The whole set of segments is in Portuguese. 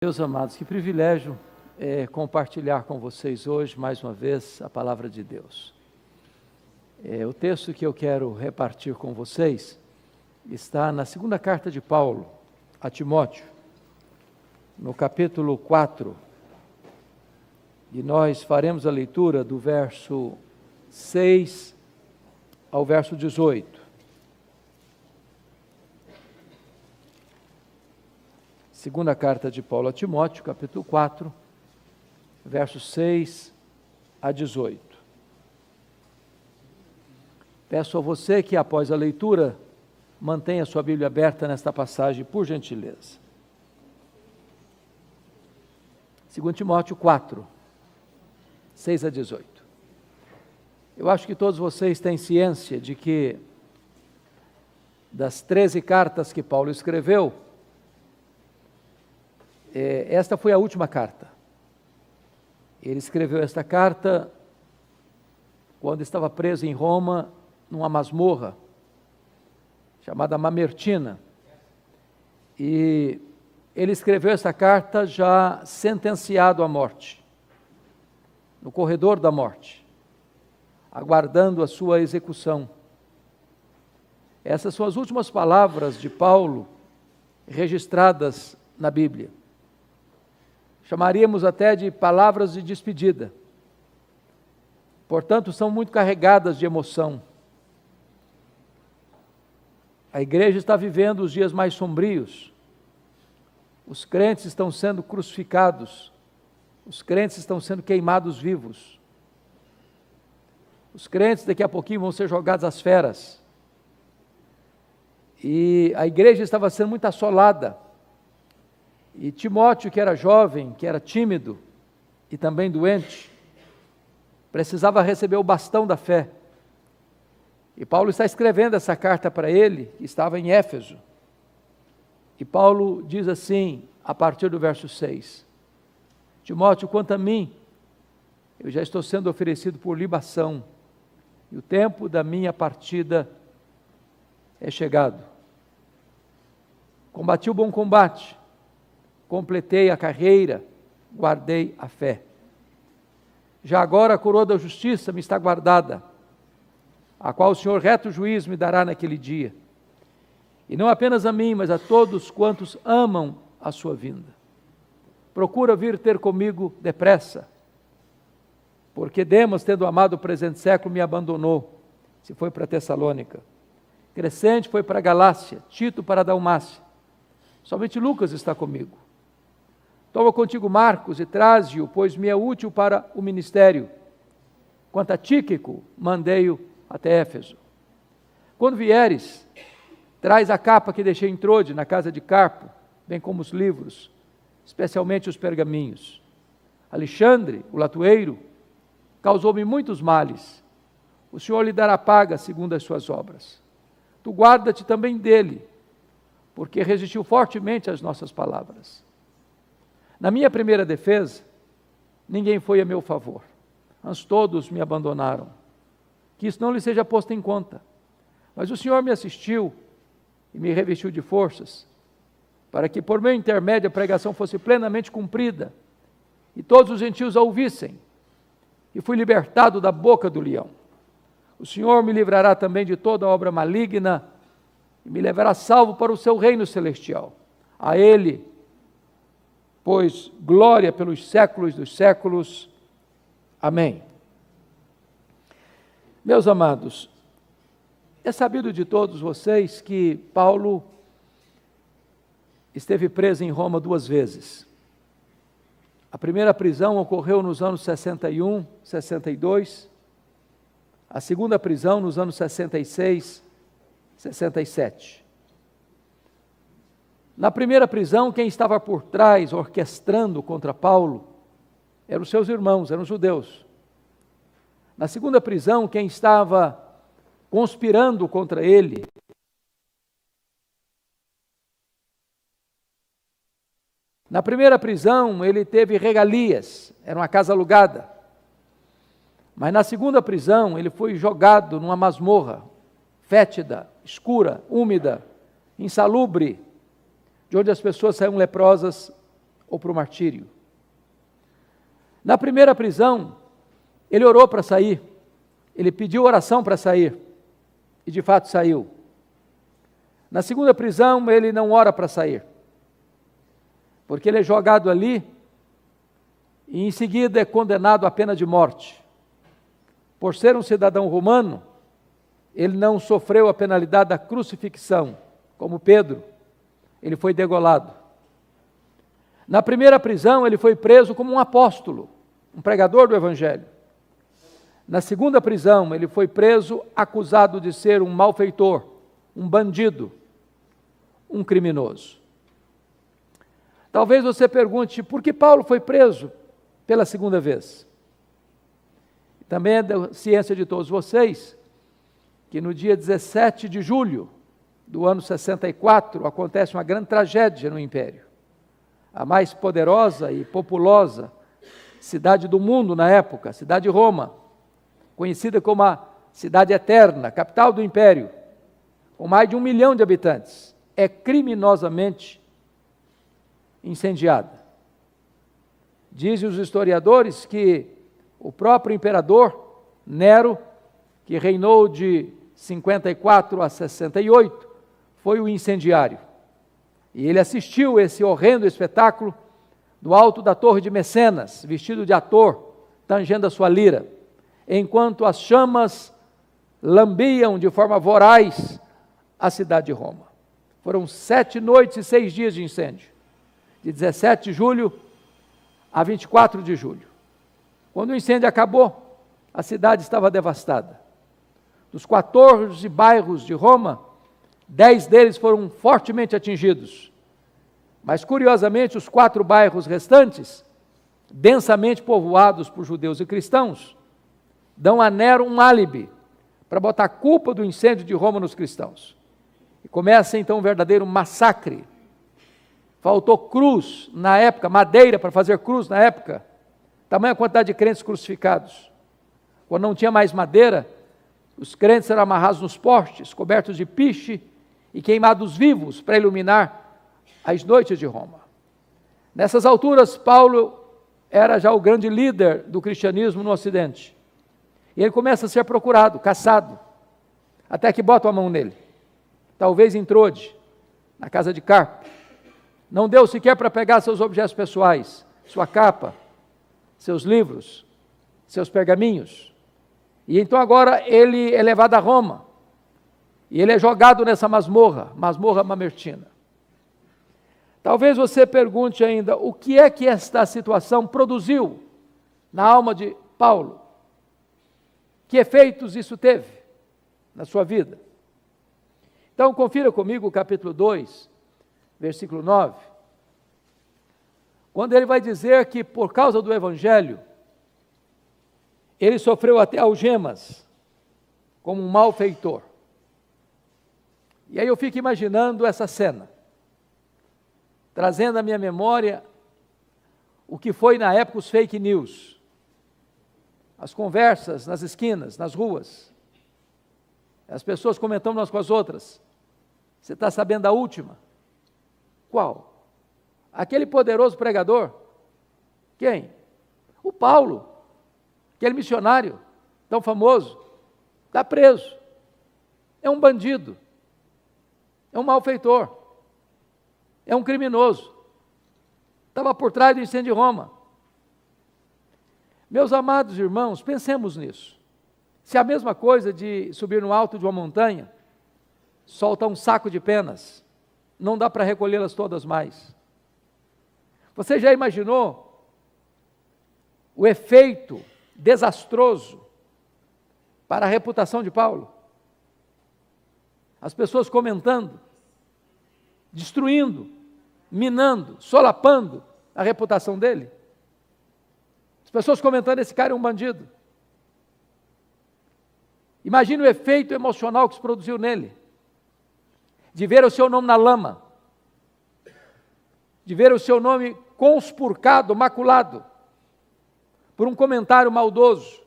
Meus amados, que privilégio compartilhar com vocês hoje, mais uma vez, a palavra de Deus. O texto que eu quero repartir com vocês está na segunda carta de Paulo a Timóteo, no capítulo 4, e nós faremos a leitura do verso 6 ao verso 18. Segunda carta de Paulo a Timóteo, capítulo 4, versos 6 a 18. Peço a você que, após a leitura, mantenha sua Bíblia aberta nesta passagem, por gentileza. 2 Timóteo 4, 6 a 18. Eu acho que todos vocês têm ciência de que, das 13 cartas que Paulo escreveu, esta foi a última carta. Ele escreveu esta carta quando estava preso em Roma, numa masmorra, chamada Mamertina. E ele escreveu esta carta já sentenciado à morte, no corredor da morte, aguardando a sua execução. Essas são as últimas palavras de Paulo registradas na Bíblia. Chamaríamos até de palavras de despedida. Portanto, são muito carregadas de emoção. A igreja está vivendo os dias mais sombrios. Os crentes estão sendo crucificados. Os crentes estão sendo queimados vivos. Os crentes daqui a pouquinho vão ser jogados às feras. E a igreja estava sendo muito assolada. E Timóteo, que era jovem, que era tímido e também doente, precisava receber o bastão da fé. E Paulo está escrevendo essa carta para ele, que estava em Éfeso. E Paulo diz assim, a partir do verso 6, Timóteo, quanto a mim, eu já estou sendo oferecido por libação, e o tempo da minha partida é chegado. Combati o bom combate, completei a carreira, guardei a fé. Já agora a coroa da justiça me está guardada, a qual o Senhor reto juiz me dará naquele dia. E não apenas a mim, mas a todos quantos amam a sua vinda. Procura vir ter comigo depressa, porque Demas, tendo amado o presente século, me abandonou, se foi para Tessalônica. Crescente foi para a Galácia, Tito para a Dalmácia. Somente Lucas está comigo. Toma contigo Marcos e traze-o, pois me é útil para o ministério. Quanto a Tíquico, mandei-o até Éfeso. Quando vieres, traz a capa que deixei em Trode, na casa de Carpo, bem como os livros, especialmente os pergaminhos. Alexandre, o latoeiro, causou-me muitos males. O Senhor lhe dará paga segundo as suas obras. Tu guarda-te também dele, porque resistiu fortemente às nossas palavras. Na minha primeira defesa, ninguém foi a meu favor, antes todos me abandonaram. Que isso não lhe seja posto em conta. Mas o Senhor me assistiu e me revestiu de forças, para que por meu intermédio a pregação fosse plenamente cumprida, e todos os gentios a ouvissem, e fui libertado da boca do leão. O Senhor me livrará também de toda obra maligna, e me levará salvo para o seu reino celestial. A Ele, pois glória pelos séculos dos séculos. Amém. Meus amados, é sabido de todos vocês que Paulo esteve preso em Roma 2 vezes. A primeira prisão ocorreu nos anos 61, 62. A segunda prisão nos anos 66, 67. Na primeira prisão, quem estava por trás, orquestrando contra Paulo, eram os seus irmãos, eram os judeus. Na segunda prisão, quem estava conspirando contra ele, na primeira prisão, ele teve regalias, era uma casa alugada. Mas na segunda prisão, ele foi jogado numa masmorra, fétida, escura, úmida, insalubre, de onde as pessoas saíam leprosas ou para o martírio. Na primeira prisão, ele orou para sair, ele pediu oração para sair, e de fato saiu. Na segunda prisão, ele não ora para sair, porque ele é jogado ali, e em seguida é condenado à pena de morte. Por ser um cidadão romano, ele não sofreu a penalidade da crucifixão, como Pedro, ele foi degolado. Na primeira prisão, ele foi preso como um apóstolo, um pregador do Evangelho. Na segunda prisão, ele foi preso acusado de ser um malfeitor, um bandido, um criminoso. Talvez você pergunte, por que Paulo foi preso pela segunda vez? Também é da ciência de todos vocês, que no dia 17 de julho do ano 64, acontece uma grande tragédia no Império. A mais poderosa e populosa cidade do mundo na época, a cidade de Roma, conhecida como a cidade eterna, capital do Império, com mais de 1 milhão de habitantes, é criminosamente incendiada. Dizem os historiadores que o próprio imperador Nero, que reinou de 54 a 68, foi o incendiário. E ele assistiu esse horrendo espetáculo do alto da torre de Mecenas, vestido de ator, tangendo a sua lira, enquanto as chamas lambiam de forma voraz a cidade de Roma. Foram 7 noites e 6 dias de incêndio, de 17 de julho a 24 de julho. Quando o incêndio acabou, a cidade estava devastada. Dos 14 bairros de Roma, 10 deles foram fortemente atingidos. Mas, curiosamente, os 4 bairros restantes, densamente povoados por judeus e cristãos, dão a Nero um álibi para botar a culpa do incêndio de Roma nos cristãos. E começa então um verdadeiro massacre. Faltou cruz na época, madeira para fazer cruz na época, tamanha quantidade de crentes crucificados. Quando não tinha mais madeira, os crentes eram amarrados nos postes, cobertos de piche e queimados vivos para iluminar as noites de Roma. Nessas alturas, Paulo era já o grande líder do cristianismo no Ocidente. E ele começa a ser procurado, caçado, até que botam a mão nele. Talvez em Trode, na casa de Carpo. Não deu sequer para pegar seus objetos pessoais, sua capa, seus livros, seus pergaminhos. E então agora ele é levado a Roma. E ele é jogado nessa masmorra mamertina. Talvez você pergunte ainda, o que é que esta situação produziu na alma de Paulo? Que efeitos isso teve na sua vida? Então, confira comigo o capítulo 2, versículo 9, quando ele vai dizer que por causa do Evangelho, ele sofreu até algemas, como um malfeitor. E aí eu fico imaginando essa cena, trazendo à minha memória o que foi na época os fake news, as conversas nas esquinas, nas ruas, as pessoas comentando umas com as outras. Você está sabendo da última? Qual? Aquele poderoso pregador. Quem? O Paulo, aquele missionário tão famoso, está preso. É um bandido, é um malfeitor, é um criminoso. Estava por trás do incêndio de Roma. Meus amados irmãos, pensemos nisso. Se a mesma coisa de subir no alto de uma montanha, solta um saco de penas, não dá para recolhê-las todas mais. Você já imaginou o efeito desastroso para a reputação de Paulo? As pessoas comentando, destruindo, minando, solapando a reputação dele. As pessoas comentando, esse cara é um bandido. Imagine o efeito emocional que isso produziu nele, de ver o seu nome na lama, de ver o seu nome conspurcado, maculado, por um comentário maldoso.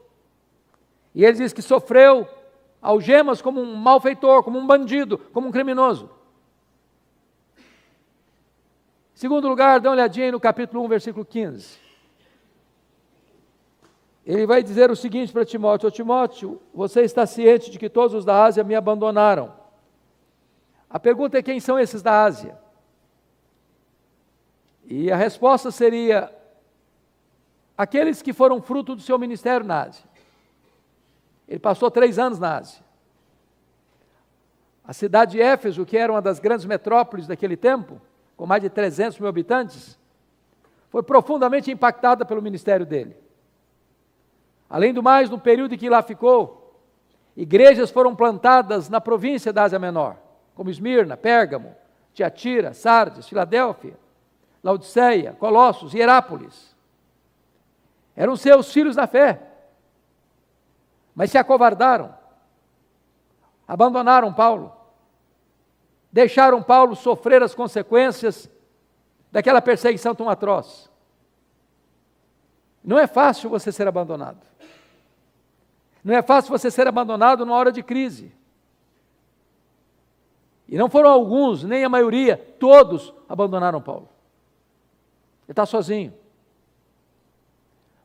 E ele diz que sofreu algemas como um malfeitor, como um bandido, como um criminoso. Segundo lugar, dá uma olhadinha aí no capítulo 1, versículo 15. Ele vai dizer o seguinte para Timóteo: Ô Timóteo, você está ciente de que todos os da Ásia me abandonaram. A pergunta é: quem são esses da Ásia? E a resposta seria: aqueles que foram fruto do seu ministério na Ásia. Ele passou 3 anos na Ásia. A cidade de Éfeso, que era uma das grandes metrópoles daquele tempo, com mais de 300 mil habitantes, foi profundamente impactada pelo ministério dele. Além do mais, no período em que lá ficou, igrejas foram plantadas na província da Ásia Menor, como Esmirna, Pérgamo, Tiatira, Sardes, Filadélfia, Laodiceia, Colossos e Herápolis. Eram seus filhos na fé, mas se acovardaram, abandonaram Paulo, deixaram Paulo sofrer as consequências daquela perseguição tão atroz. Não é fácil você ser abandonado. Não é fácil você ser abandonado numa hora de crise. E não foram alguns, nem a maioria, todos abandonaram Paulo. Ele está sozinho.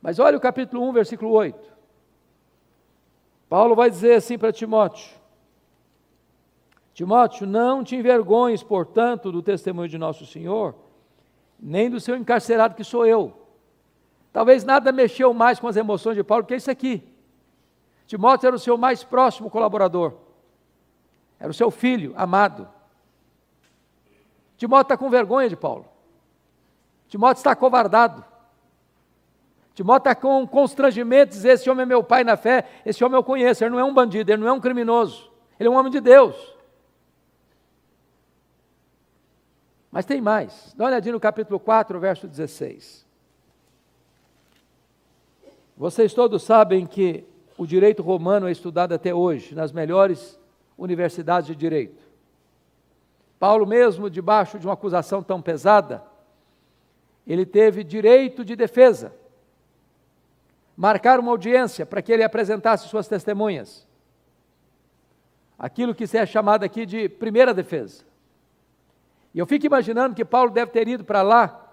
Mas olha o capítulo 1, versículo 8. Paulo vai dizer assim para Timóteo: Timóteo, não te envergonhes, portanto, do testemunho de nosso Senhor, nem do seu encarcerado que sou eu. Talvez nada mexeu mais com as emoções de Paulo que isso aqui. Timóteo era o seu mais próximo colaborador. Era o seu filho amado. Timóteo está com vergonha de Paulo. Timóteo está acovardado. Timóteo está com constrangimento de dizer: esse homem é meu pai na fé, esse homem eu conheço, ele não é um bandido, ele não é um criminoso, ele é um homem de Deus. Mas tem mais. Dá uma olhadinha no capítulo 4, verso 16. Vocês todos sabem que o direito romano é estudado até hoje nas melhores universidades de direito. Paulo mesmo, debaixo de uma acusação tão pesada, ele teve direito de defesa. Marcaram uma audiência para que ele apresentasse suas testemunhas. Aquilo que é chamado aqui de primeira defesa. E eu fico imaginando que Paulo deve ter ido para lá,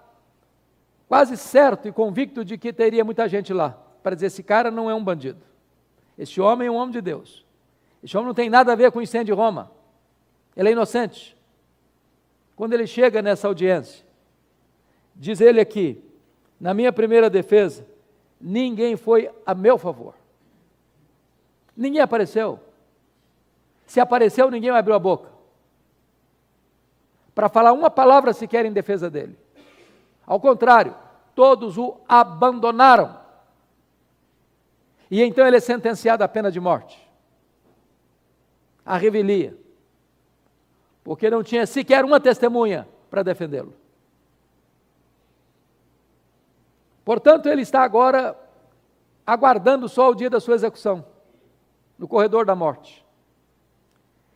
quase certo e convicto de que teria muita gente lá, para dizer: esse cara não é um bandido. Esse homem é um homem de Deus. Esse homem não tem nada a ver com o incêndio de Roma. Ele é inocente. Quando ele chega nessa audiência, diz ele aqui: na minha primeira defesa, ninguém foi a meu favor. Ninguém apareceu. Se apareceu, ninguém abriu a boca para falar uma palavra sequer em defesa dele. Ao contrário, todos o abandonaram. E então ele é sentenciado à pena de morte, à revelia, porque não tinha sequer uma testemunha para defendê-lo. Portanto, ele está agora aguardando só o dia da sua execução, no corredor da morte.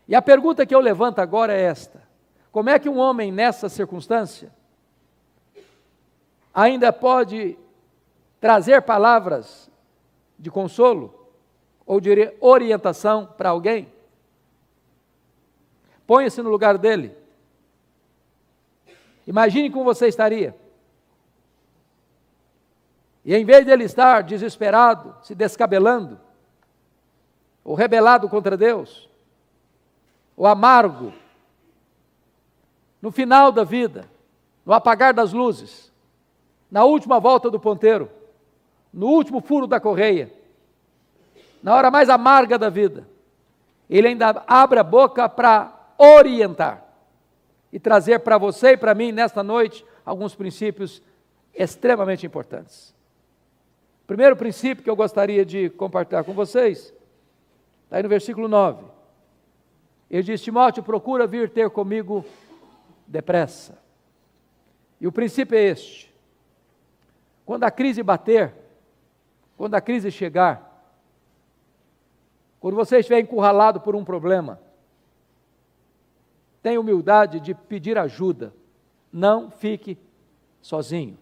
E a pergunta que eu levanto agora é esta: como é que um homem nessa circunstância ainda pode trazer palavras de consolo ou de orientação para alguém? Ponha-se no lugar dele. Imagine como você estaria. E em vez de ele estar desesperado, se descabelando, ou rebelado contra Deus, ou amargo, no final da vida, no apagar das luzes, na última volta do ponteiro, no último furo da correia, na hora mais amarga da vida, ele ainda abre a boca para orientar e trazer para você e para mim nesta noite alguns princípios extremamente importantes. O primeiro princípio que eu gostaria de compartilhar com vocês está aí no versículo 9. Ele diz: Timóteo, procura vir ter comigo depressa. E o princípio é este: quando a crise bater, quando a crise chegar, quando você estiver encurralado por um problema, tenha humildade de pedir ajuda, não fique sozinho.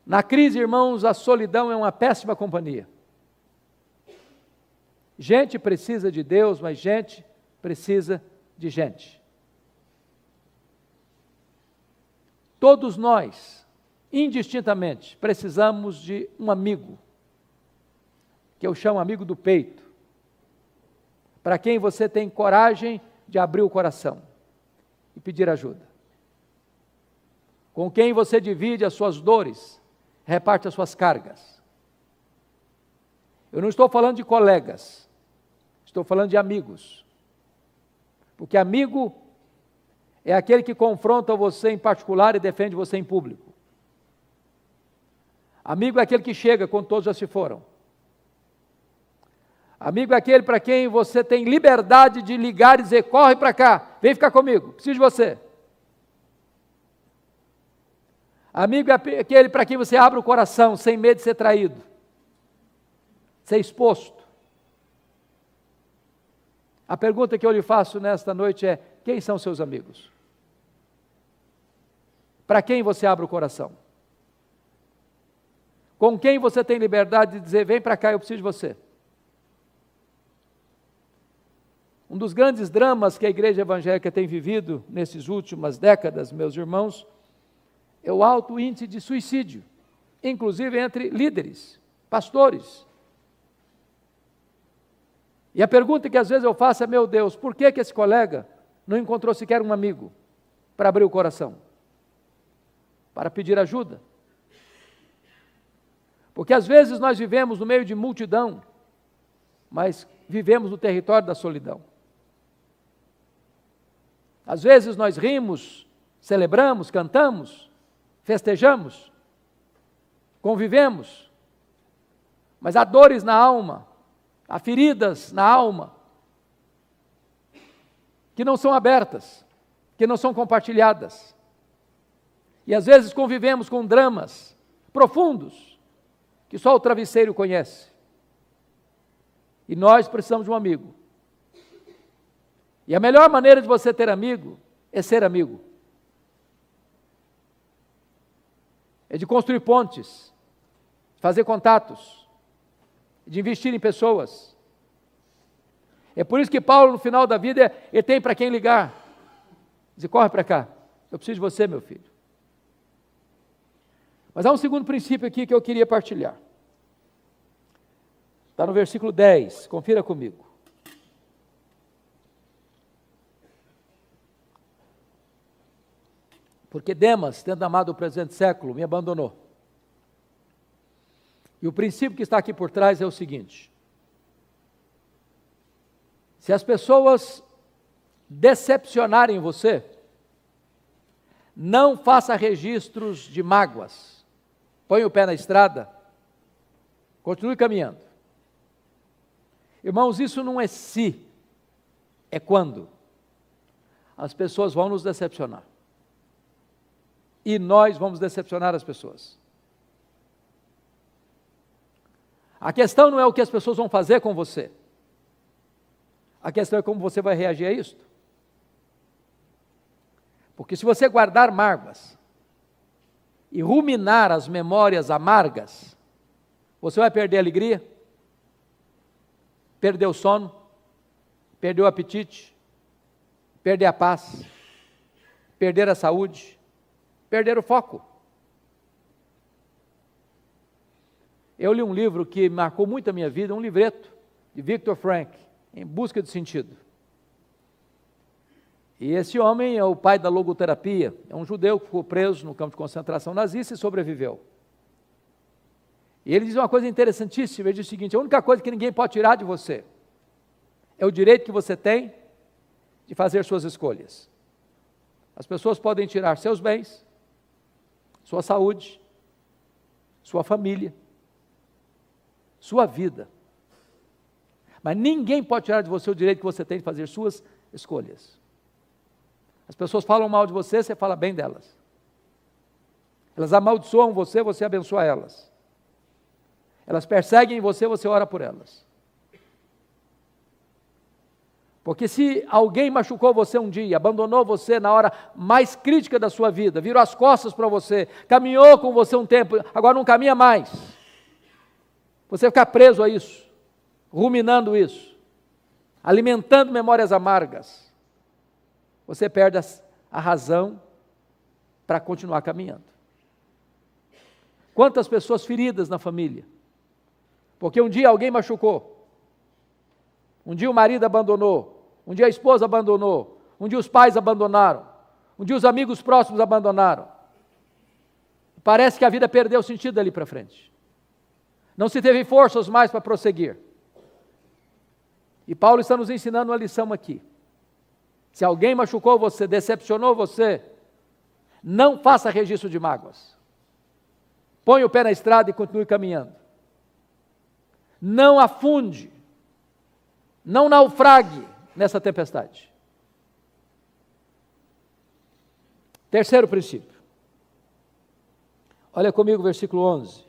Na crise, irmãos, a solidão é uma péssima companhia. Gente precisa de Deus, mas gente precisa de gente. Todos nós, indistintamente, precisamos de um amigo, que eu chamo amigo do peito, para quem você tem coragem de abrir o coração e pedir ajuda. Com quem você divide as suas dores, reparte as suas cargas. Eu não estou falando de colegas, estou falando de amigos. Porque amigo é aquele que confronta você em particular e defende você em público. Amigo é aquele que chega quando todos já se foram. Amigo é aquele para quem você tem liberdade de ligar e dizer: corre para cá, vem ficar comigo, preciso de você. Amigo é aquele para quem você abre o coração sem medo de ser traído, ser exposto. A pergunta que eu lhe faço nesta noite é: quem são seus amigos? Para quem você abre o coração? Com quem você tem liberdade de dizer: vem para cá, eu preciso de você? Um dos grandes dramas que a igreja evangélica tem vivido nessas últimas décadas, meus irmãos, é o alto índice de suicídio, inclusive entre líderes, pastores. E a pergunta que às vezes eu faço é: meu Deus, por que esse colega não encontrou sequer um amigo para abrir o coração, para pedir ajuda? Porque às vezes nós vivemos no meio de multidão, mas vivemos no território da solidão. Às vezes nós rimos, celebramos, cantamos, festejamos, convivemos, mas há dores na alma, há feridas na alma, que não são abertas, que não são compartilhadas. E às vezes convivemos com dramas profundos, que só o travesseiro conhece. E nós precisamos de um amigo. E a melhor maneira de você ter amigo é ser amigo. É de construir pontes, de fazer contatos, de investir em pessoas. É por isso que Paulo, no final da vida, ele tem para quem ligar. Diz: corre para cá, eu preciso de você, meu filho. Mas há um segundo princípio aqui que eu queria partilhar. Está no versículo 10, confira comigo. Porque Demas, tendo amado o presente século, me abandonou. E o princípio que está aqui por trás é o seguinte: se as pessoas decepcionarem você, não faça registros de mágoas. Põe o pé na estrada, continue caminhando. Irmãos, isso não é se, é quando. As pessoas vão nos decepcionar. E nós vamos decepcionar as pessoas. A questão não é o que as pessoas vão fazer com você. A questão é como você vai reagir a isto. Porque se você guardar mágoas e ruminar as memórias amargas, você vai perder a alegria, perder o sono, perder o apetite, perder a paz, perder a saúde, perder o foco. Eu li um livro que marcou muito a minha vida, um livreto de Viktor Frankl, Em Busca de Sentido. E esse homem é o pai da logoterapia, é um judeu que ficou preso no campo de concentração nazista e sobreviveu. E ele diz uma coisa interessantíssima, ele diz o seguinte: a única coisa que ninguém pode tirar de você é o direito que você tem de fazer suas escolhas. As pessoas podem tirar seus bens, sua saúde, sua família, sua vida. Mas ninguém pode tirar de você o direito que você tem de fazer suas escolhas. As pessoas falam mal de você, você fala bem delas. Elas amaldiçoam você, você abençoa elas. Elas perseguem você, você ora por elas. Porque se alguém machucou você um dia, abandonou você na hora mais crítica da sua vida, virou as costas para você, caminhou com você um tempo, agora não caminha mais. Você ficar preso a isso, ruminando isso, alimentando memórias amargas, você perde a razão para continuar caminhando. Quantas pessoas feridas na família, porque um dia alguém machucou, um dia o marido abandonou, um dia a esposa abandonou, um dia os pais abandonaram, um dia os amigos próximos abandonaram. Parece que a vida perdeu o sentido dali para frente. Não se teve forças mais para prosseguir. E Paulo está nos ensinando uma lição aqui. Se alguém machucou você, decepcionou você, não faça registro de mágoas. Põe o pé na estrada e continue caminhando. Não afunde, não naufrague nessa tempestade. Terceiro princípio. Olha comigo o versículo 11.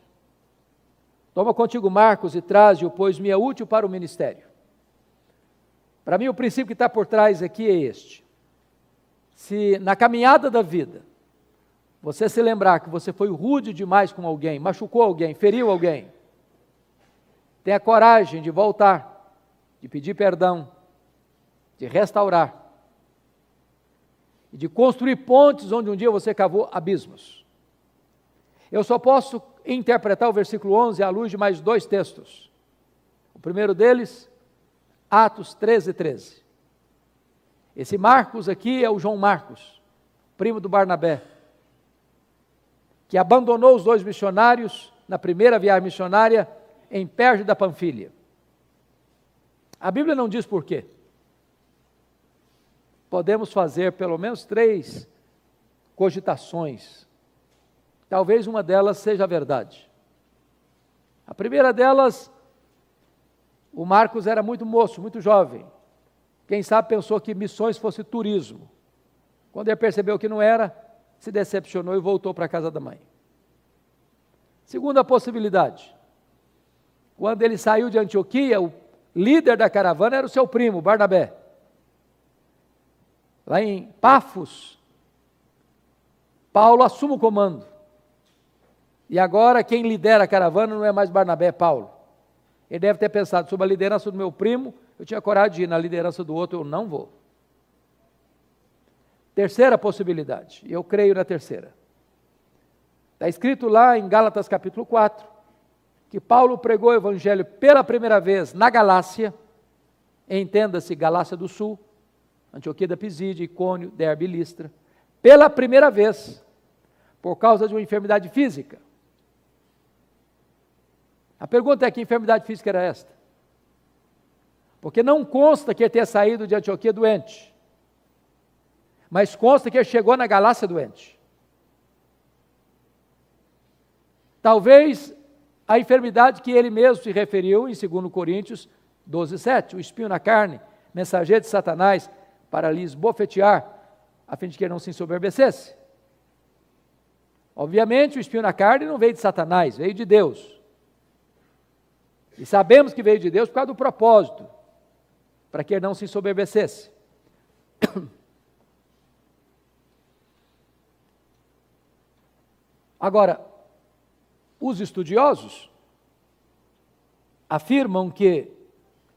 Toma contigo Marcos e traze-o, pois me é útil para o ministério. Para mim, o princípio que está por trás aqui é este. Se na caminhada da vida, você se lembrar que você foi rude demais com alguém, machucou alguém, feriu alguém, tenha coragem de voltar, de pedir perdão, de restaurar, e de construir pontes onde um dia você cavou abismos. Eu só posso interpretar o versículo 11 à luz de mais dois textos. O primeiro deles, Atos 13:13. Esse Marcos aqui é o João Marcos, primo do Barnabé, que abandonou os dois missionários na primeira viagem missionária em Perge da Panfilha. A Bíblia não diz por quê. Podemos fazer pelo menos 3 cogitações. Talvez uma delas seja a verdade. A primeira delas, o Marcos era muito moço, muito jovem. Quem sabe pensou que missões fosse turismo. Quando ele percebeu que não era, se decepcionou e voltou para a casa da mãe. Segunda possibilidade, quando ele saiu de Antioquia, o líder da caravana era o seu primo, Barnabé. Lá em Pafos, Paulo assume o comando. E agora quem lidera a caravana não é mais Barnabé, é Paulo. Ele deve ter pensado, sob a liderança do meu primo, eu tinha coragem de ir, na liderança do outro eu não vou. Terceira possibilidade, e eu creio na terceira. Está escrito lá em Gálatas capítulo 4, que Paulo pregou o evangelho pela primeira vez na Galácia, entenda-se Galácia do Sul, Antioquia da Pisídia, Icônio, Derbe e Listra, pela primeira vez, por causa de uma enfermidade física. A pergunta é: que enfermidade física era esta? Porque não consta que ele tenha saído de Antioquia doente, mas consta que ele chegou na Galácia doente. Talvez a enfermidade que ele mesmo se referiu em 2 Coríntios 12:7, o espinho na carne, mensageiro de Satanás, para lhe esbofetear, a fim de que ele não se ensoberbecesse. Obviamente o espinho na carne não veio de Satanás, veio de Deus. E sabemos que veio de Deus por causa do propósito, para que ele não se ensoberbecesse. Agora, os estudiosos afirmam que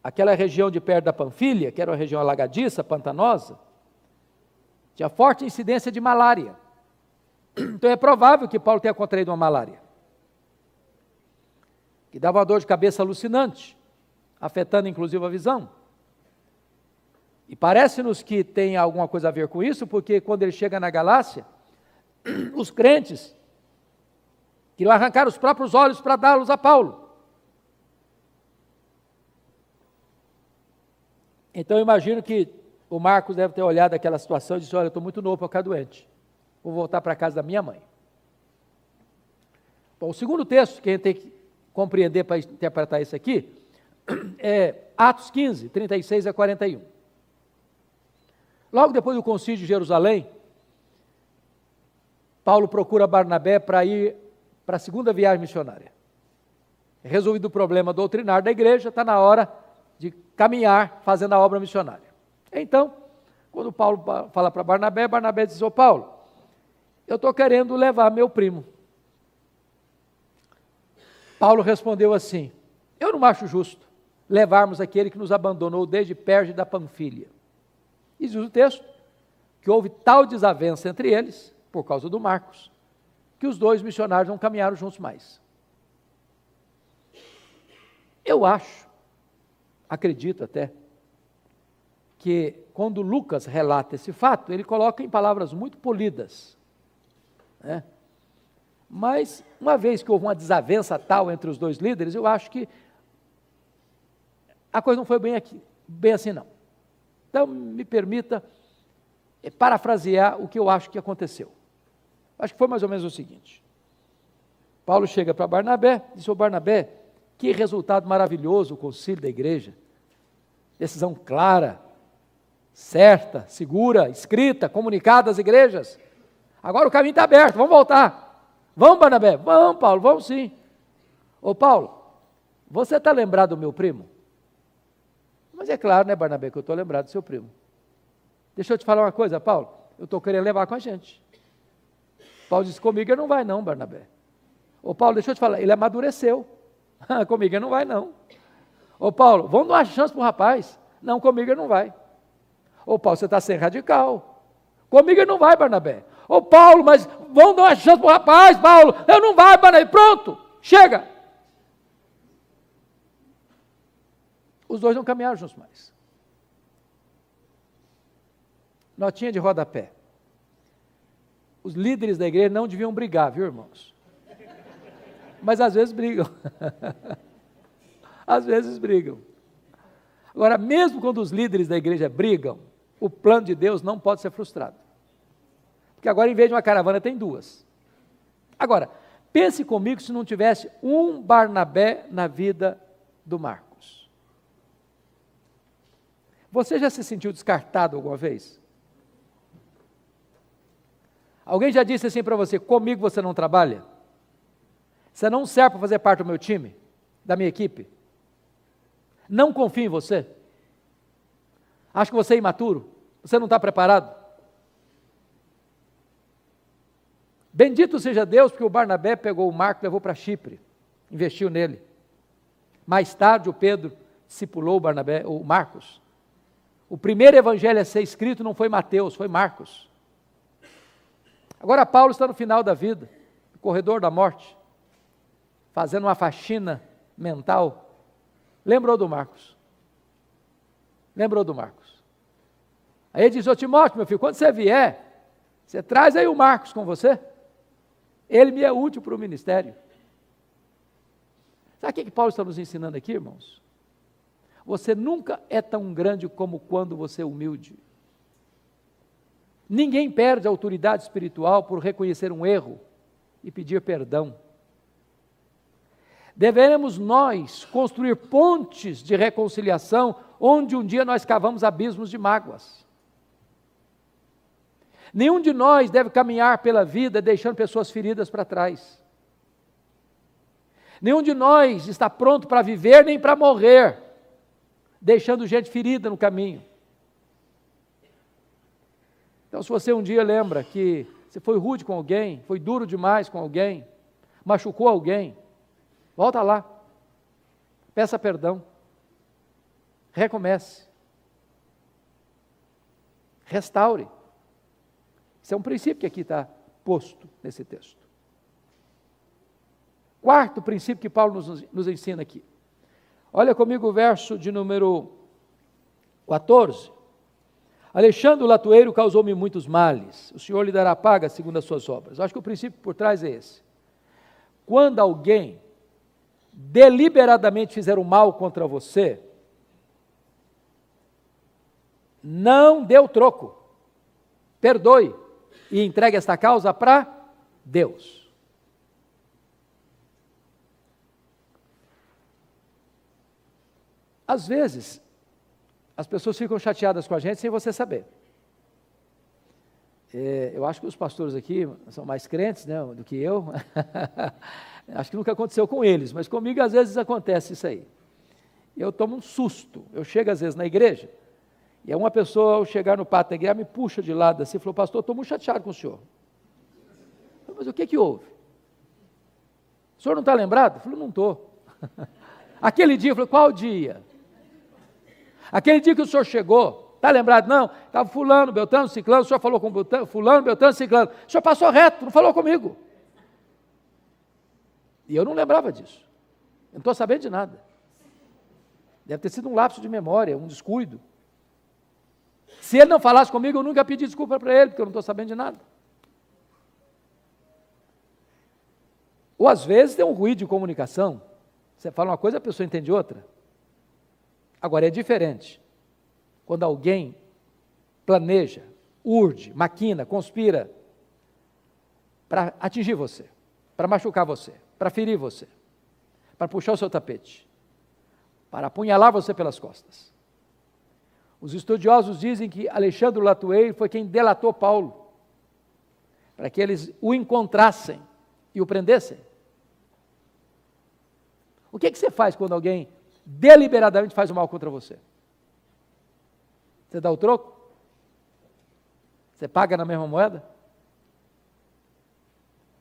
aquela região de perto da Panfilha, que era uma região alagadiça, pantanosa, tinha forte incidência de malária. Então é provável que Paulo tenha contraído uma malária, que dava uma dor de cabeça alucinante, afetando inclusive a visão. E parece-nos que tem alguma coisa a ver com isso, porque quando ele chega na Galácia, os crentes queriam arrancar os próprios olhos para dá-los a Paulo. Então eu imagino que o Marcos deve ter olhado aquela situação e disse: olha, eu estou muito novo para ficar doente, vou voltar para a casa da minha mãe. Bom, o segundo texto que a gente tem que compreender para interpretar isso aqui é Atos 15, 36 a 41. Logo depois do concílio de Jerusalém, Paulo procura Barnabé para ir para a segunda viagem missionária. Resolvido o problema doutrinário da igreja, está na hora de caminhar fazendo a obra missionária. Então, quando Paulo fala para Barnabé, Barnabé diz: ô Paulo, eu estou querendo levar meu primo. Paulo respondeu assim: eu não acho justo levarmos aquele que nos abandonou desde Perge da Panfilha. E diz o texto que houve tal desavença entre eles por causa do Marcos, que os dois missionários não caminharam juntos mais. Eu acredito até, que quando Lucas relata esse fato, ele coloca em palavras muito polidas, né? Mas, uma vez que houve uma desavença tal entre os dois líderes, eu acho que a coisa não foi bem assim não. Então, me permita parafrasear o que eu acho que aconteceu. Acho que foi mais ou menos o seguinte. Paulo chega para Barnabé, diz: ô Barnabé, que resultado maravilhoso o concílio da igreja. Decisão clara, certa, segura, escrita, comunicada às igrejas. Agora o caminho está aberto, vamos voltar. Vamos, Barnabé? Vamos, Paulo, vamos sim. Ô Paulo, você está lembrado do meu primo? Mas é claro, né, Barnabé, que eu estou lembrado do seu primo. Deixa eu te falar uma coisa, Paulo, eu estou querendo levar com a gente. Paulo disse: comigo ele não vai não, Barnabé. Ô Paulo, deixa eu te falar, ele amadureceu. Comigo ele não vai não. Ô Paulo, vamos dar uma chance para o rapaz. Não, comigo ele não vai. Ô Paulo, você está sendo radical. Comigo ele não vai, Barnabé. Ô Paulo, mas vamos dar uma chance para o rapaz, Paulo. Eu não vai, Barnabé. Pronto, chega. Os dois não caminharam juntos mais. Notinha de rodapé. Os líderes da igreja não deviam brigar, viu, irmãos? Mas às vezes brigam. Às vezes brigam. Agora, mesmo quando os líderes da igreja brigam, o plano de Deus não pode ser frustrado. Porque agora, em vez de uma caravana, tem duas. Agora, pense comigo se não tivesse um Barnabé na vida do Marcos. Você já se sentiu descartado alguma vez? Alguém já disse assim para você: comigo você não trabalha? Você não serve para fazer parte do meu time, da minha equipe? Não confio em você? Acho que você é imaturo? Você não está preparado? Bendito seja Deus, porque o Barnabé pegou o Marcos e levou para Chipre, investiu nele. Mais tarde o Pedro discipulou o Marcos. O primeiro evangelho a ser escrito não foi Mateus, foi Marcos. Agora Paulo está no final da vida, no corredor da morte, fazendo uma faxina mental. Lembrou do Marcos. Lembrou do Marcos. Aí ele diz: ô Timóteo, meu filho, quando você vier, você traz aí o Marcos com você. Ele me é útil para o ministério. Sabe o que Paulo está nos ensinando aqui, irmãos? Você nunca é tão grande como quando você é humilde. Ninguém perde a autoridade espiritual por reconhecer um erro e pedir perdão. Deveremos nós construir pontes de reconciliação, onde um dia nós cavamos abismos de mágoas. Nenhum de nós deve caminhar pela vida deixando pessoas feridas para trás. Nenhum de nós está pronto para viver nem para morrer, deixando gente ferida no caminho. Então, se você um dia lembra que você foi rude com alguém, foi duro demais com alguém, machucou alguém, volta lá, peça perdão, recomece, restaure. Esse é um princípio que aqui está posto nesse texto. Quarto princípio que Paulo nos ensina aqui. Olha comigo o verso de número 14. Alexandre o latoeiro causou-me muitos males, o Senhor lhe dará paga segundo as suas obras. Acho que o princípio por trás é esse. Quando alguém deliberadamente fizer o mal contra você, não dê o troco, perdoe e entregue esta causa para Deus. Às vezes, as pessoas ficam chateadas com a gente sem você saber. Eu acho que os pastores aqui são mais crentes, né, do que eu. Acho que nunca aconteceu com eles, mas comigo às vezes acontece isso aí. Eu tomo um susto. Eu chego às vezes na igreja, e uma pessoa, ao chegar no pátio da igreja, me puxa de lado assim e falou: pastor, estou muito chateado com o senhor. Eu falei: mas o que houve? O senhor não está lembrado? Eu falei: não estou. Aquele dia, eu falei: qual dia? Aquele dia que o senhor chegou Está lembrado? Não. Estava fulano, beltrano, ciclano, o senhor falou com fulano, beltrano, ciclano. O senhor passou reto, não falou comigo. E eu não lembrava disso. Eu não estou sabendo de nada. Deve ter sido um lapso de memória, um descuido. Se ele não falasse comigo, eu nunca pedi desculpa para ele, porque eu não estou sabendo de nada. Ou às vezes tem um ruído de comunicação. Você fala uma coisa, a pessoa entende outra. Agora é diferente. Quando alguém planeja, urde, maquina, conspira para atingir você, para machucar você, para ferir você, para puxar o seu tapete, para apunhalar você pelas costas. Os estudiosos dizem que Alexandre Latueiro foi quem delatou Paulo, para que eles o encontrassem e o prendessem. O que você faz quando alguém deliberadamente faz o mal contra você? Você dá o troco? Você paga na mesma moeda?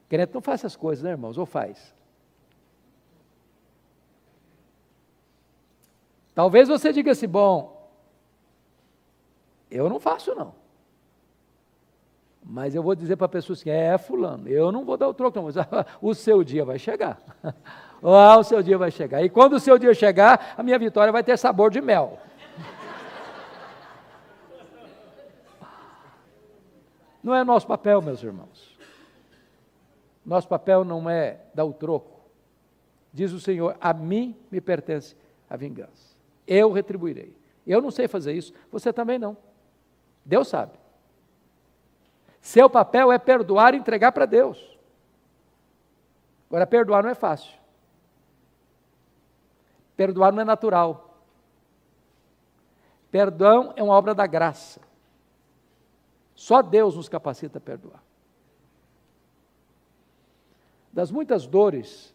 Crente não faz essas coisas, né, irmãos? Ou faz? Talvez você diga assim, bom, eu não faço não. Mas eu vou dizer para a pessoa assim, fulano, eu não vou dar o troco não, mas o seu dia vai chegar. O seu dia vai chegar. E quando o seu dia chegar, a minha vitória vai ter sabor de mel. Não é nosso papel, meus irmãos. Nosso papel não é dar o troco. Diz o Senhor, a mim me pertence a vingança. Eu retribuirei. Eu não sei fazer isso, você também não. Deus sabe. Seu papel é perdoar e entregar para Deus. Agora, perdoar não é fácil. Perdoar não é natural. Perdão é uma obra da graça. Só Deus nos capacita a perdoar. Das muitas dores,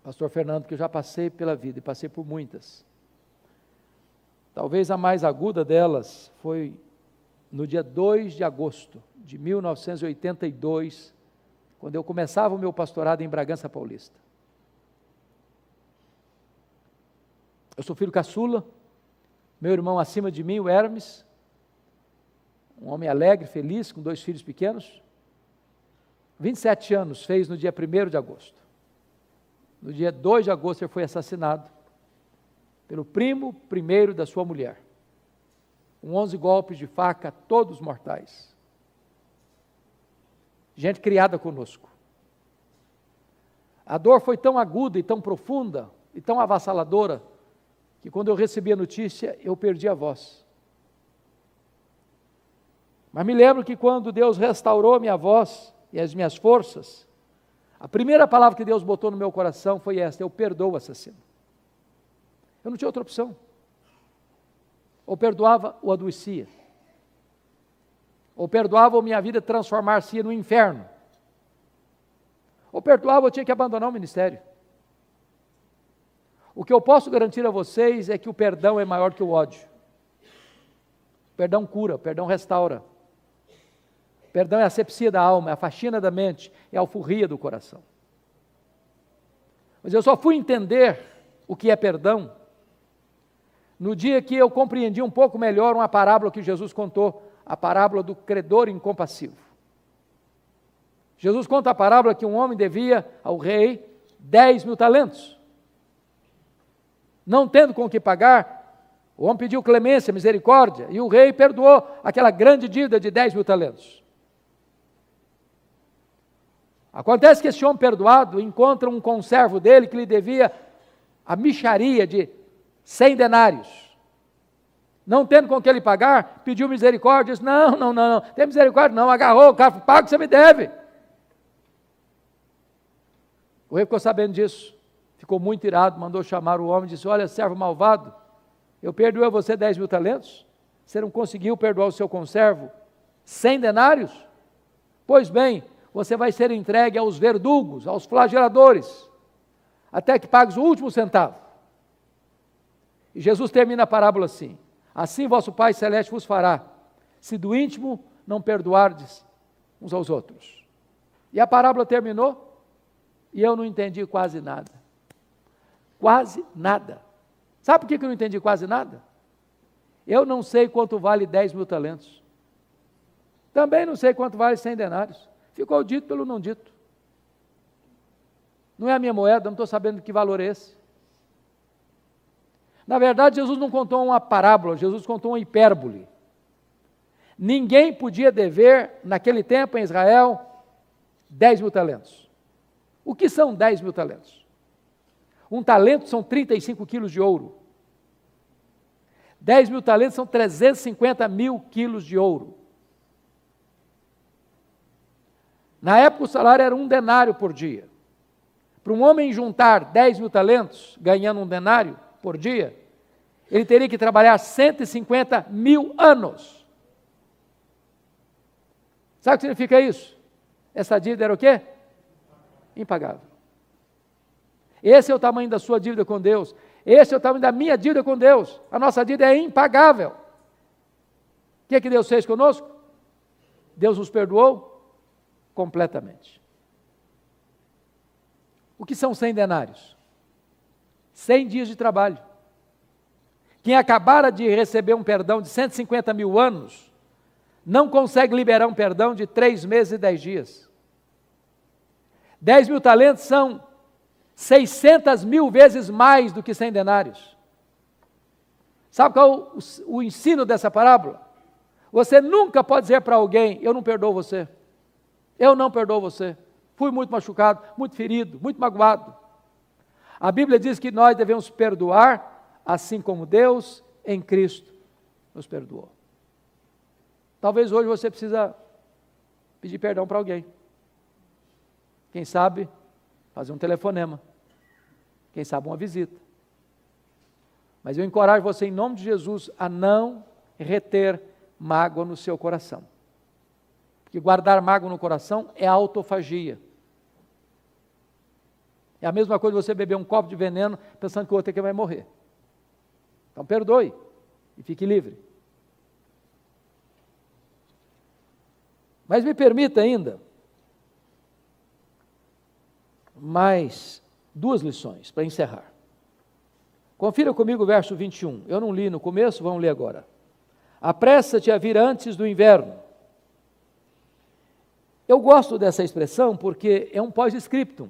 pastor Fernando, que eu já passei pela vida, e passei por muitas, talvez a mais aguda delas foi no dia 2 de agosto de 1982, quando eu começava o meu pastorado em Bragança Paulista. Eu sou filho caçula, meu irmão acima de mim, o Hermes, um homem alegre, feliz, com 2 filhos pequenos, 27 anos fez no dia 1º de agosto. No dia 2 de agosto ele foi assassinado pelo primo primeiro da sua mulher, com 11 golpes de faca, todos mortais. Gente criada conosco. A dor foi tão aguda e tão profunda e tão avassaladora, que quando eu recebi a notícia, eu perdi a voz. Mas me lembro que quando Deus restaurou a minha voz e as minhas forças, a primeira palavra que Deus botou no meu coração foi esta: eu perdoo o assassino. Eu não tinha outra opção. Ou perdoava ou adoecia. Ou perdoava ou minha vida transformar-se no inferno. Ou perdoava ou eu tinha que abandonar o ministério. O que eu posso garantir a vocês é que o perdão é maior que o ódio. O perdão cura, o perdão restaura. O perdão é a asepsia da alma, é a faxina da mente, é a alforria do coração. Mas eu só fui entender o que é perdão no dia que eu compreendi um pouco melhor uma parábola que Jesus contou, a parábola do credor incompassivo. Jesus conta a parábola que um homem devia ao rei 10.000 talentos. Não tendo com o que pagar, o homem pediu clemência, misericórdia, e o rei perdoou aquela grande dívida de 10.000 talentos. Acontece que esse homem perdoado encontra um conservo dele que lhe devia a mixaria de 100 denários. Não tendo com que ele pagar, pediu misericórdia, disse, não, tem misericórdia não, agarrou o cara, paga o que você me deve. O rei ficou sabendo disso, ficou muito irado, mandou chamar o homem e disse, olha, servo malvado, eu perdoei a você 10.000 talentos, você não conseguiu perdoar o seu conservo 100 denários? Pois bem, você vai ser entregue aos verdugos, aos flageladores, até que pagues o último centavo. E Jesus termina a parábola assim, assim vosso Pai Celeste vos fará, se do íntimo não perdoardes uns aos outros. E a parábola terminou, e eu não entendi quase nada. Quase nada. Sabe por que eu não entendi quase nada? Eu não sei quanto vale 10 mil talentos. Também não sei quanto vale 100 denários. Ficou dito pelo não dito. Não é a minha moeda, não estou sabendo que valor é esse. Na verdade, Jesus não contou uma parábola, Jesus contou uma hipérbole. Ninguém podia dever, naquele tempo em Israel, 10 mil talentos. O que são 10 mil talentos? Um talento são 35 quilos de ouro. 10 mil talentos são 350 mil quilos de ouro. Na época o salário era 1 denário por dia. Para um homem juntar 10 mil talentos, ganhando 1 denário por dia, ele teria que trabalhar 150 mil anos. Sabe o que significa isso? Essa dívida era o quê? Impagável. Esse é o tamanho da sua dívida com Deus. Esse é o tamanho da minha dívida com Deus. A nossa dívida é impagável. O que Deus fez conosco? Deus nos perdoou completamente. O que são 100 denários? 100 dias de trabalho. Quem acabara de receber um perdão de 150 mil anos, não consegue liberar um perdão de 3 meses e 10 dias. 10 mil talentos são 600 mil vezes mais do que 100 denários. Sabe qual é o ensino dessa parábola? Você nunca pode dizer para alguém, eu não perdoo você. Eu não perdoo você. Fui muito machucado, muito ferido, muito magoado. A Bíblia diz que nós devemos perdoar, assim como Deus em Cristo nos perdoou. Talvez hoje você precisa pedir perdão para alguém. Quem sabe fazer um telefonema. Quem sabe uma visita. Mas eu encorajo você em nome de Jesus a não reter mágoa no seu coração. Porque guardar mágoa no coração é autofagia. É a mesma coisa você beber um copo de veneno pensando que o outro é que vai morrer. Então perdoe e fique livre. Mas me permita ainda mais 2 lições para encerrar. Confira comigo o verso 21. Eu não li no começo, vamos ler agora. Apressa-te a vir antes do inverno. Eu gosto dessa expressão porque é um pós-scriptum.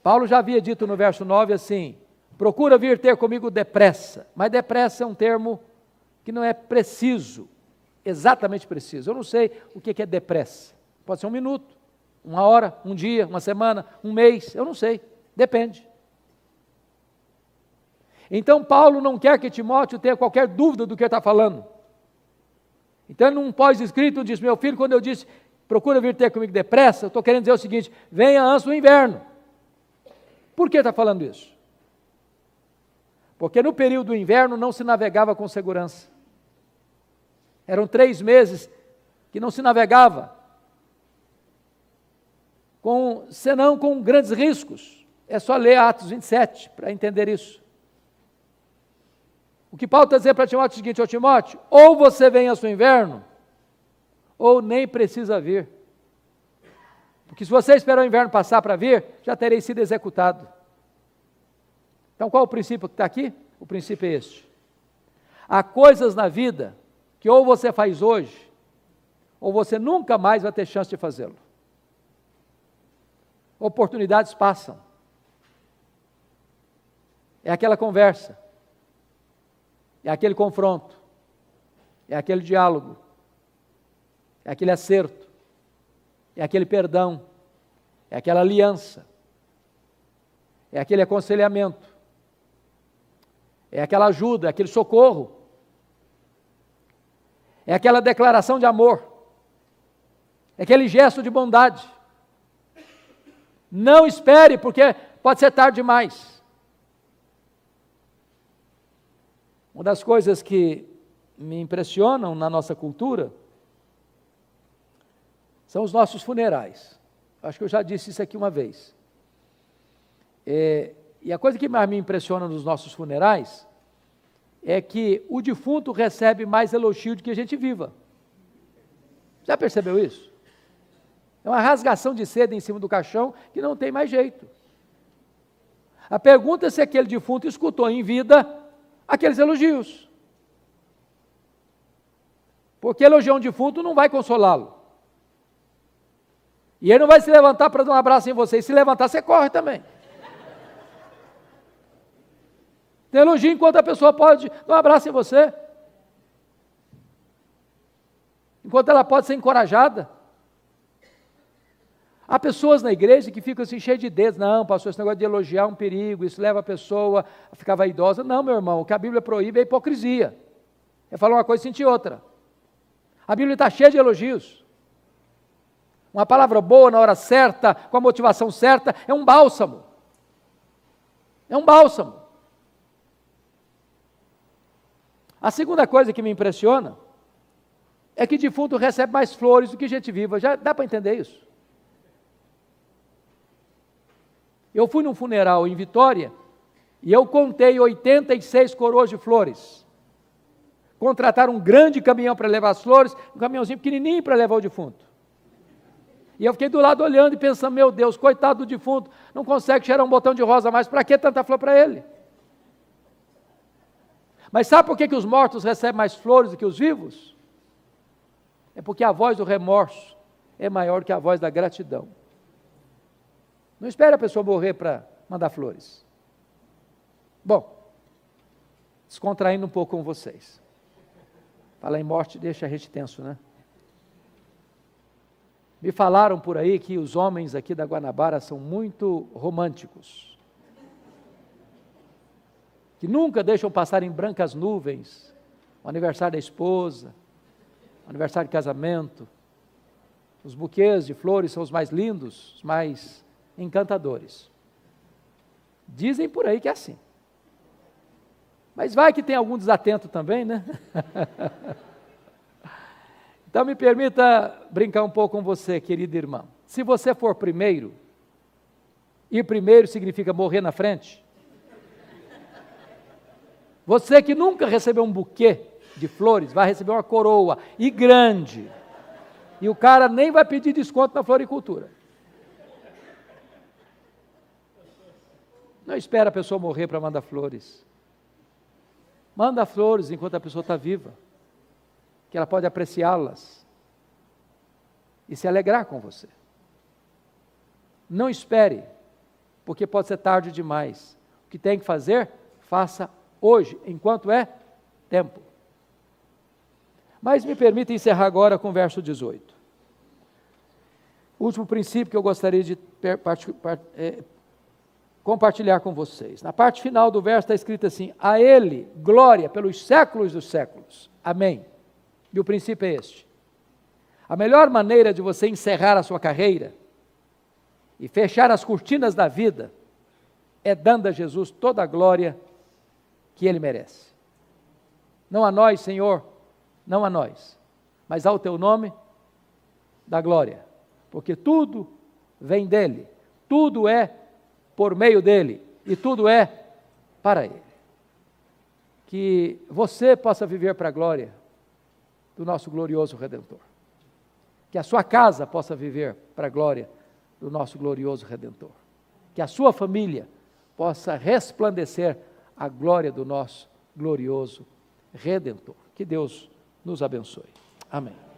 Paulo já havia dito no verso 9 assim, procura vir ter comigo depressa. Mas depressa é um termo que não é preciso, exatamente preciso. Eu não sei o que é depressa. Pode ser 1 minuto, 1 hora, 1 dia, 1 semana, 1 mês, eu não sei, depende. Então Paulo não quer que Timóteo tenha qualquer dúvida do que ele está falando. Então num pós-escrito diz, meu filho, quando eu disse, procura vir ter comigo depressa, eu estou querendo dizer o seguinte, venha antes do inverno. Por que está falando isso? Porque no período do inverno não se navegava com segurança. Eram 3 meses que não se navegava, senão com grandes riscos. É só ler Atos 27 para entender isso. O que Paulo está dizendo para Timóteo é o seguinte, ô Timóteo, ou você vem ao seu inverno, ou nem precisa vir. Porque se você esperar o inverno passar para vir, já terei sido executado. Então qual é o princípio que está aqui? O princípio é este. Há coisas na vida que ou você faz hoje, ou você nunca mais vai ter chance de fazê-lo. Oportunidades passam. É aquela conversa, é aquele confronto, é aquele diálogo, é aquele acerto, é aquele perdão, é aquela aliança, é aquele aconselhamento, é aquela ajuda, é aquele socorro, é aquela declaração de amor, é aquele gesto de bondade. Não espere, porque pode ser tarde demais. Uma das coisas que me impressionam na nossa cultura são os nossos funerais. Acho que eu já disse isso aqui uma vez. E a coisa que mais me impressiona nos nossos funerais é que o defunto recebe mais elogio do que a gente viva. Já percebeu isso? É uma rasgação de seda em cima do caixão que não tem mais jeito. A pergunta é se aquele defunto escutou em vida aqueles elogios. Porque elogiar um defunto não vai consolá-lo. E ele não vai se levantar para dar um abraço em você. E se levantar, você corre também. Tem elogio enquanto a pessoa pode dar um abraço em você. Enquanto ela pode ser encorajada. Há pessoas na igreja que ficam assim cheias de dedos. Não, pastor, esse negócio de elogiar é um perigo, isso leva a pessoa a ficar vaidosa. Não, meu irmão, o que a Bíblia proíbe é hipocrisia. É falar uma coisa e sentir outra. A Bíblia está cheia de elogios. Uma palavra boa na hora certa, com a motivação certa, é um bálsamo. É um bálsamo. A segunda coisa que me impressiona é que defunto recebe mais flores do que gente viva. Já dá para entender isso? Eu fui num funeral em Vitória e eu contei 86 coroas de flores. Contrataram um grande caminhão para levar as flores, um caminhãozinho pequenininho para levar o defunto. E eu fiquei do lado olhando e pensando, meu Deus, coitado do defunto, não consegue cheirar um botão de rosa mais, para que tanta flor para ele? Mas sabe por que os mortos recebem mais flores do que os vivos? É porque a voz do remorso é maior que a voz da gratidão. Não espere a pessoa morrer para mandar flores. Bom, descontraindo um pouco com vocês. Falar em morte deixa a gente tenso, né? Me falaram por aí que os homens aqui da Guanabara são muito românticos. Que nunca deixam passar em brancas nuvens o aniversário da esposa, o aniversário de casamento. Os buquês de flores são os mais lindos, os mais encantadores. Dizem por aí que é assim. Mas vai que tem algum desatento também, né? Então me permita brincar um pouco com você, querida irmã. Se você for primeiro, ir primeiro significa morrer na frente. Você que nunca recebeu um buquê de flores, vai receber uma coroa, e grande. E o cara nem vai pedir desconto na floricultura. Não espera a pessoa morrer para mandar flores. Manda flores enquanto a pessoa está viva, que ela pode apreciá-las e se alegrar com você. Não espere, porque pode ser tarde demais. O que tem que fazer, faça hoje, enquanto é tempo. Mas me permita encerrar agora com o verso 18. O último princípio que eu gostaria de compartilhar com vocês. Na parte final do verso está escrito assim: a Ele glória pelos séculos dos séculos. Amém. E o princípio é este: a melhor maneira de você encerrar a sua carreira e fechar as cortinas da vida é dando a Jesus toda a glória que Ele merece. Não a nós, Senhor, não a nós, mas ao Teu nome da glória, porque tudo vem dEle, tudo é por meio dEle e tudo é para Ele. Que você possa viver para a glória do nosso glorioso Redentor. Que a sua casa possa viver para a glória do nosso glorioso Redentor. Que a sua família possa resplandecer a glória do nosso glorioso Redentor. Que Deus nos abençoe. Amém.